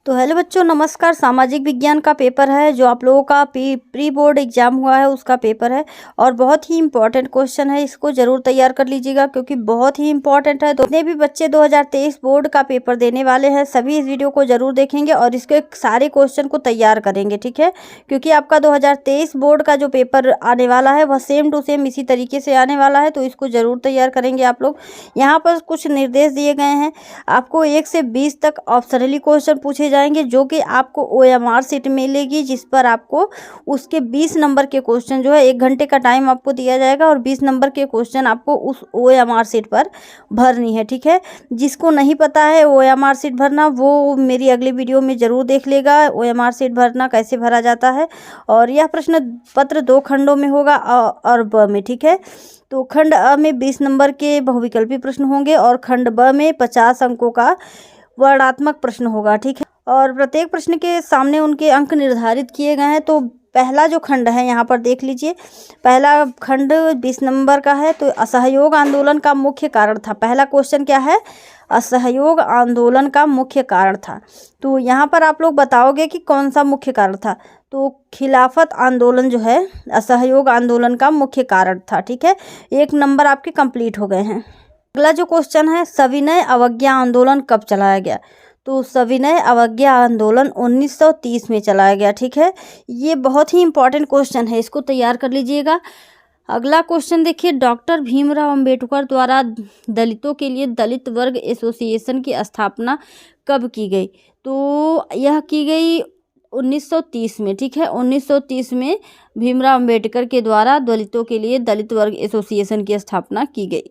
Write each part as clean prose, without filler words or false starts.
तो हेलो बच्चों, नमस्कार। सामाजिक विज्ञान का पेपर है जो आप लोगों का प्री बोर्ड एग्जाम हुआ है उसका पेपर है और बहुत ही इंपॉर्टेंट क्वेश्चन है। इसको जरूर तैयार कर लीजिएगा क्योंकि बहुत ही इंपॉर्टेंट है। तो जितने भी बच्चे 2023 बोर्ड का पेपर देने वाले हैं सभी इस वीडियो को जरूर देखेंगे और इसके सारे क्वेश्चन को तैयार करेंगे, ठीक है। क्योंकि आपका 2023 बोर्ड का जो पेपर आने वाला है वह सेम टू सेम इसी तरीके से आने वाला है, तो इसको जरूर तैयार करेंगे आप लोग। यहाँ पर कुछ निर्देश दिए गए हैं। आपको 1 से 20 तक ऑप्शनली क्वेश्चन पूछे जाएंगे जो कि आपको OMR शीट मिलेगी, जिस पर आपको उसके 20 नंबर के क्वेश्चन जो है 1 घंटे का टाइम आपको दिया जाएगा और 20 नंबर के क्वेश्चन आपको उस OMR शीट पर भरनी है, ठीक है। जिसको नहीं पता है OMR शीट भरना वो मेरी अगली वीडियो में ज़रूर देख लेगा, OMR शीट भरना कैसे भरा जाता है। और यह प्रश्न पत्र 2 खंडों में होगा और ब में, ठीक है। तो खंड अ में 20 नंबर के बहुविकल्पी प्रश्न होंगे और खंड ब में 50 अंकों का वर्णात्मक प्रश्न होगा, ठीक है। और प्रत्येक प्रश्न के सामने उनके अंक निर्धारित किए गए हैं। तो पहला जो खंड है यहाँ पर देख लीजिए, पहला खंड 20 नंबर का है। तो असहयोग आंदोलन का मुख्य कारण था। पहला क्वेश्चन क्या है? असहयोग आंदोलन का मुख्य कारण था। तो यहाँ पर आप लोग बताओगे कि कौन सा मुख्य कारण था। तो खिलाफत आंदोलन जो है असहयोग आंदोलन का मुख्य कारण था, ठीक है। 1 नंबर आपके कंप्लीट हो गए हैं। अगला जो क्वेश्चन है, सविनय अवज्ञा आंदोलन कब चलाया गया? तो सविनय अवज्ञा आंदोलन 1930 में चलाया गया, ठीक है। ये बहुत ही इंपॉर्टेंट क्वेश्चन है, इसको तैयार कर लीजिएगा। अगला क्वेश्चन देखिए, डॉक्टर भीमराव अंबेडकर द्वारा दलितों के लिए दलित वर्ग एसोसिएशन की स्थापना कब की गई? तो यह की गई 1930 में, ठीक है। 1930 में भीमराव अंबेडकर के द्वारा दलितों के लिए दलित वर्ग एसोसिएशन की स्थापना की गई।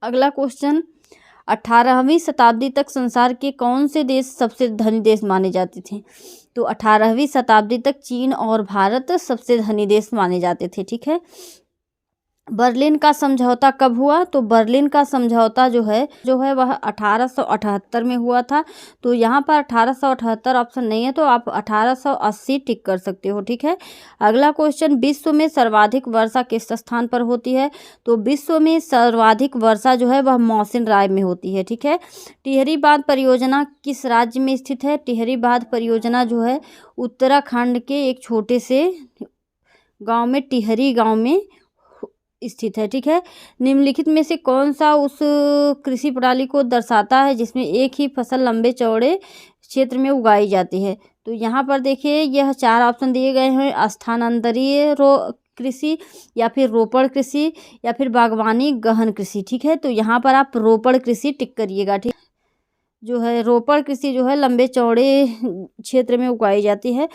अगला क्वेश्चन, 18वीं शताब्दी तक संसार के कौन से देश सबसे धनी देश माने जाते थे? तो 18वीं शताब्दी तक चीन और भारत सबसे धनी देश माने जाते थे, ठीक है। बर्लिन का समझौता कब हुआ? तो बर्लिन का समझौता जो है वह 1878 में हुआ था। तो यहाँ पर 1878 ऑप्शन नहीं है, तो आप 1880 टिक कर सकते हो, ठीक है। अगला क्वेश्चन, विश्व में सर्वाधिक वर्षा किस स्थान पर होती है? तो विश्व में सर्वाधिक वर्षा जो है वह मौसिन राय में होती है, ठीक है। टिहरी बांध परियोजना किस राज्य में स्थित है? टिहरी बांध परियोजना जो है उत्तराखंड के एक छोटे से गाँव में, टिहरी गाँव में स्थित है, ठीक है। निम्नलिखित में से कौन सा उस कृषि प्रणाली को दर्शाता है जिसमें एक ही फसल लंबे चौड़े क्षेत्र में उगाई जाती है? तो यहाँ पर देखिए यह 4 ऑप्शन दिए गए हैं, स्थानांतरीय कृषि या फिर रोपड़ कृषि या फिर बागवानी गहन कृषि, ठीक है। तो यहाँ पर आप रोपड़ कृषि टिक करिएगा, ठीक जो है। रोपड़ कृषि जो है लंबे चौड़े क्षेत्र में उगाई जाती है।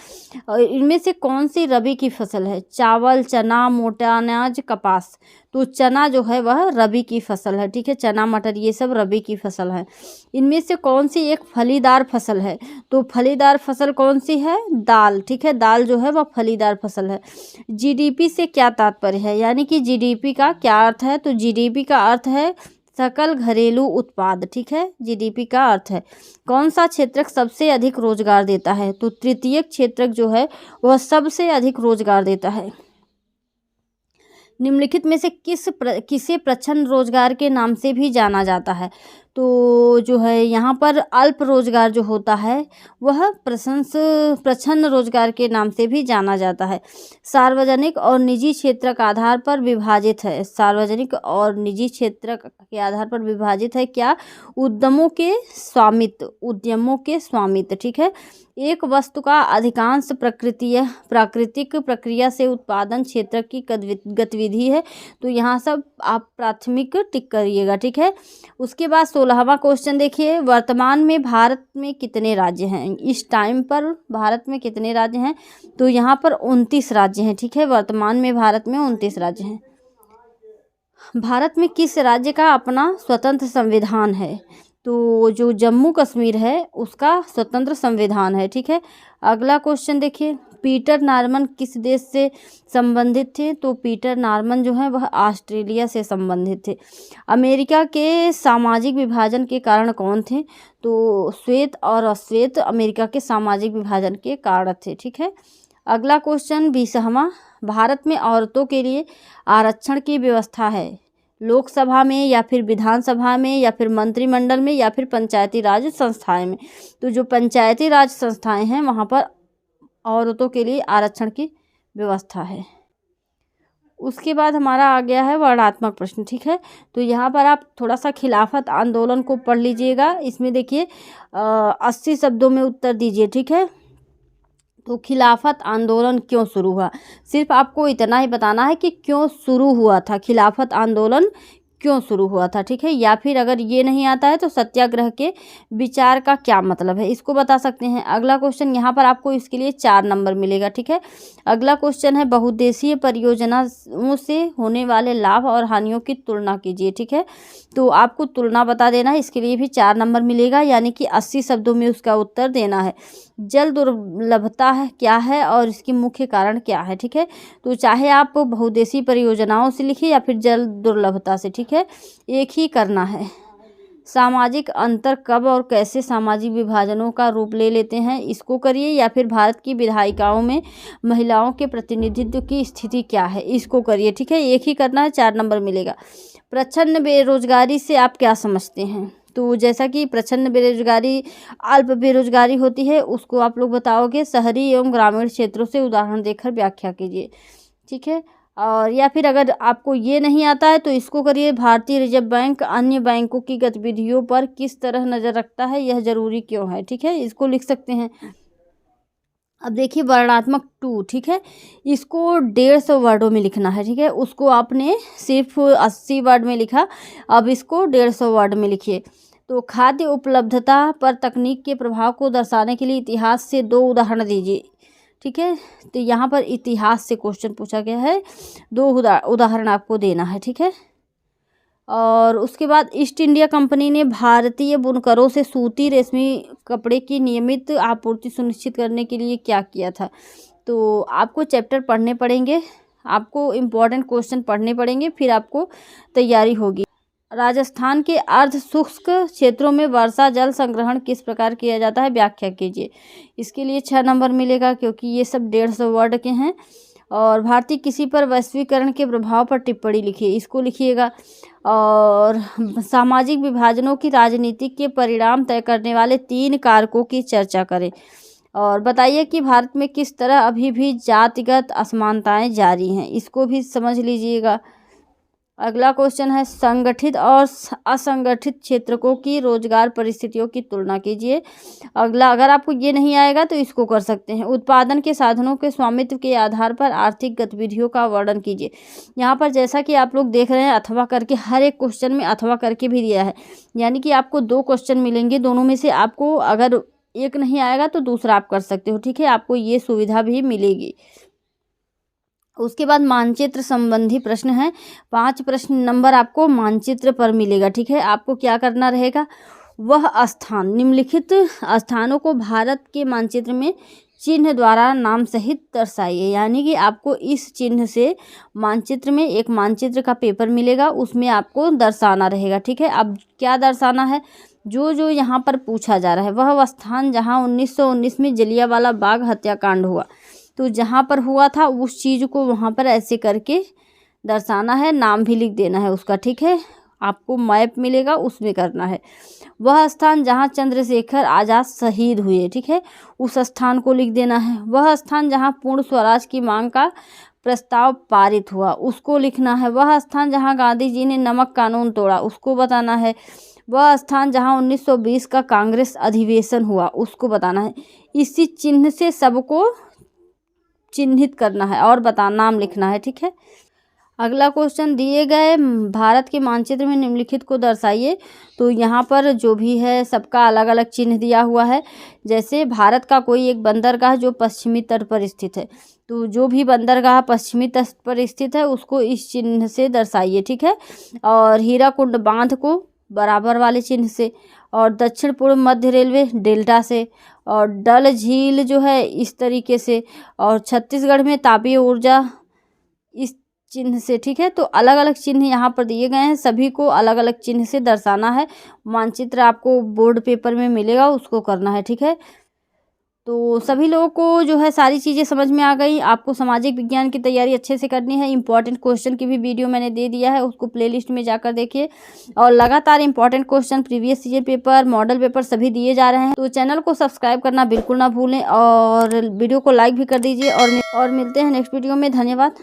और इनमें से कौन सी रबी की फसल है? चावल, चना, मोटा अनाज, कपास। तो चना जो है वह रबी की फसल है, ठीक है। चना, मटर ये सब रबी की फसल है। इनमें से कौन सी एक फलीदार फसल है? तो फलीदार फसल कौन सी है? दाल, ठीक है। दाल जो है वह फलीदार फसल है। GDP से क्या तात्पर्य है? यानी कि GDP का क्या अर्थ है? तो GDP का अर्थ है सकल घरेलू उत्पाद, ठीक है। GDP का अर्थ है। कौन सा क्षेत्रक सबसे अधिक रोजगार देता है? तो तृतीयक क्षेत्रक जो है वह सबसे अधिक रोजगार देता है। निम्नलिखित में से किसे प्रच्छन्न रोजगार के नाम से भी जाना जाता है? तो जो है यहाँ पर अल्प रोजगार जो होता है वह प्रच्छन्न रोजगार के नाम से भी जाना जाता है। सार्वजनिक और निजी क्षेत्र के आधार पर विभाजित है। सार्वजनिक और निजी क्षेत्र के आधार पर विभाजित है क्या? उद्यमों के स्वामित्व, ठीक है। एक वस्तु का अधिकांश प्राकृतिक प्रक्रिया से उत्पादन क्षेत्र की गतिविधि है। तो यहाँ सब आप प्राथमिक टिक करिएगा, ठीक है। उसके बाद 16वां क्वेश्चन देखिए, वर्तमान में भारत में कितने राज्य हैं? इस टाइम पर भारत में कितने राज्य हैं? तो यहाँ पर 29 राज्य हैं, ठीक है। वर्तमान में भारत में 29 राज्य हैं। भारत में किस राज्य का अपना स्वतंत्र संविधान है? तो जो जम्मू कश्मीर है उसका स्वतंत्र संविधान है, ठीक है। अगला क्वेश्चन देखिए, पीटर नॉर्मन किस देश से संबंधित थे? तो पीटर नॉर्मन जो है वह ऑस्ट्रेलिया से संबंधित थे। अमेरिका के सामाजिक विभाजन के कारण कौन थे? तो श्वेत और अश्वेत अमेरिका के सामाजिक विभाजन के कारण थे, ठीक है। अगला क्वेश्चन 20वां, भारत में औरतों के लिए आरक्षण की व्यवस्था है लोकसभा में या फिर विधानसभा में या फिर मंत्रिमंडल में या फिर पंचायती राज संस्थाएं में। तो जो पंचायती राज संस्थाएं हैं वहाँ पर औरतों के लिए आरक्षण की व्यवस्था है। उसके बाद हमारा आ गया है वर्णनात्मक प्रश्न, ठीक है। तो यहाँ पर आप थोड़ा सा खिलाफत आंदोलन को पढ़ लीजिएगा। इसमें देखिए 80 शब्दों में उत्तर दीजिए, ठीक है। तो खिलाफत आंदोलन क्यों शुरू हुआ, सिर्फ आपको इतना ही बताना है कि क्यों शुरू हुआ था, खिलाफत आंदोलन क्यों शुरू हुआ था, ठीक है। या फिर अगर ये नहीं आता है तो सत्याग्रह के विचार का क्या मतलब है, इसको बता सकते हैं। अगला क्वेश्चन यहाँ पर आपको इसके लिए 4 नंबर मिलेगा, ठीक है। अगला क्वेश्चन है बहुउद्देशीय परियोजनाओं से होने वाले लाभ और हानियों की तुलना कीजिए, ठीक है। तो आपको तुलना बता देना है, इसके लिए भी 4 नंबर मिलेगा, यानी कि 80 शब्दों में उसका उत्तर देना है। जल दुर्लभता है क्या है और इसकी मुख्य कारण क्या है, ठीक है। तो चाहे आप बहुउद्देशीय परियोजनाओं से लिखिए या फिर जल दुर्लभता से, ठीक है, एक ही करना है। सामाजिक अंतर कब और कैसे सामाजिक विभाजनों का रूप ले लेते हैं, इसको करिए। या फिर भारत की विधायिकाओं में महिलाओं के प्रतिनिधित्व की स्थिति क्या है, इसको करिए, ठीक है। एक ही करना है, 4 नंबर मिलेगा। प्रच्छन्न बेरोजगारी से आप क्या समझते हैं, तो जैसा कि प्रच्छन्न बेरोजगारी अल्प बेरोजगारी होती है, उसको आप लोग बताओगे शहरी एवं ग्रामीण क्षेत्रों से उदाहरण देकर व्याख्या कीजिए, ठीक है। और या फिर अगर आपको ये नहीं आता है तो इसको करिए, भारतीय रिजर्व बैंक अन्य बैंकों की गतिविधियों पर किस तरह नज़र रखता है, यह जरूरी क्यों है, ठीक है, इसको लिख सकते हैं। अब देखिए वर्णनात्मक 2, ठीक है, इसको 150 वर्डों में लिखना है, ठीक है। उसको आपने सिर्फ 80 वर्ड में लिखा, अब इसको 150 वर्ड में लिखिए। तो खाद्य उपलब्धता पर तकनीक के प्रभाव को दर्शाने के लिए इतिहास से 2 उदाहरण दीजिए, ठीक है। तो यहाँ पर इतिहास से क्वेश्चन पूछा गया है, 2 उदाहरण आपको देना है, ठीक है। और उसके बाद ईस्ट इंडिया कंपनी ने भारतीय बुनकरों से सूती रेशमी कपड़े की नियमित आपूर्ति सुनिश्चित करने के लिए क्या किया था। तो आपको चैप्टर पढ़ने पड़ेंगे, आपको इम्पोर्टेंट क्वेश्चन पढ़ने पड़ेंगे, फिर आपको तैयारी होगी। राजस्थान के अर्ध शुष्क क्षेत्रों में वर्षा जल संग्रहण किस प्रकार किया जाता है, व्याख्या कीजिए। इसके लिए 6 नंबर मिलेगा, क्योंकि ये सब 150 वर्ड के हैं। और भारतीय किसी पर वैश्वीकरण के प्रभाव पर टिप्पणी लिखिए, इसको लिखिएगा। और सामाजिक विभाजनों की राजनीति के परिणाम तय करने वाले 3 कारकों की चर्चा करें। और बताइए कि भारत में किस तरह अभी भी जातिगत असमानताएं जारी हैं, इसको भी समझ लीजिएगा। अगला क्वेश्चन है संगठित और असंगठित क्षेत्रकों की रोजगार परिस्थितियों की तुलना कीजिए। अगला, अगर आपको ये नहीं आएगा तो इसको कर सकते हैं। उत्पादन के साधनों के स्वामित्व के आधार पर आर्थिक गतिविधियों का वर्णन कीजिए। यहाँ पर जैसा कि आप लोग देख रहे हैं अथवा करके, हर एक क्वेश्चन में अथवा करके भी दिया है, यानी कि आपको 2 क्वेश्चन मिलेंगे, दोनों में से आपको अगर एक नहीं आएगा तो दूसरा आप कर सकते हो, ठीक है, आपको ये सुविधा भी मिलेगी। उसके बाद मानचित्र संबंधी प्रश्न है, 5 प्रश्न नंबर आपको मानचित्र पर मिलेगा, ठीक है। आपको क्या करना रहेगा, वह स्थान निम्नलिखित स्थानों को भारत के मानचित्र में चिन्ह द्वारा नाम सहित दर्शाइए, यानी कि आपको इस चिन्ह से मानचित्र में एक मानचित्र का पेपर मिलेगा, उसमें आपको दर्शाना रहेगा, ठीक है। अब क्या दर्शाना है, जो जो यहाँ पर पूछा जा रहा है, वह स्थान जहाँ 1919 में जलियांवाला बाग हत्याकांड हुआ, तो जहाँ पर हुआ था उस चीज़ को वहाँ पर ऐसे करके दर्शाना है, नाम भी लिख देना है उसका, ठीक है। आपको मैप मिलेगा, उसमें करना है। वह स्थान जहाँ चंद्रशेखर आज़ाद शहीद हुए, ठीक है, उस स्थान को लिख देना है। वह स्थान जहाँ पूर्ण स्वराज की मांग का प्रस्ताव पारित हुआ, उसको लिखना है। वह स्थान जहाँ गांधी जी ने नमक कानून तोड़ा, उसको बताना है। वह स्थान जहाँ 1920 का कांग्रेस अधिवेशन हुआ, उसको बताना है। इसी चिन्ह से सबको चिन्हित करना है और नाम लिखना है, ठीक है। अगला क्वेश्चन, दिए गए भारत के मानचित्र में निम्नलिखित को दर्शाइए। तो यहाँ पर जो भी है सबका अलग अलग चिन्ह दिया हुआ है। जैसे भारत का कोई एक बंदरगाह जो पश्चिमी तट पर स्थित है, तो जो भी बंदरगाह पश्चिमी तट पर स्थित है उसको इस चिन्ह से दर्शाइए, ठीक है। और हीराकुंड बांध को बराबर वाले चिन्ह से, और दक्षिण पूर्व मध्य रेलवे डेल्टा से, और डल झील जो है इस तरीके से, और छत्तीसगढ़ में तापीय ऊर्जा इस चिन्ह से, ठीक है। तो अलग अलग चिन्ह यहाँ पर दिए गए हैं, सभी को अलग अलग चिन्ह से दर्शाना है। मानचित्र आपको बोर्ड पेपर में मिलेगा, उसको करना है, ठीक है। तो सभी लोगों को जो है सारी चीज़ें समझ में आ गई। आपको सामाजिक विज्ञान की तैयारी अच्छे से करनी है। इंपॉर्टेंट क्वेश्चन की भी वीडियो मैंने दे दिया है, उसको प्लेलिस्ट में जाकर देखिए। और लगातार important question, previous year paper, model paper सभी दिए जा रहे हैं। तो चैनल को सब्सक्राइब करना बिल्कुल ना भूलें और वीडियो को लाइक भी कर दीजिए। और मिलते हैं नेक्स्ट वीडियो में। धन्यवाद।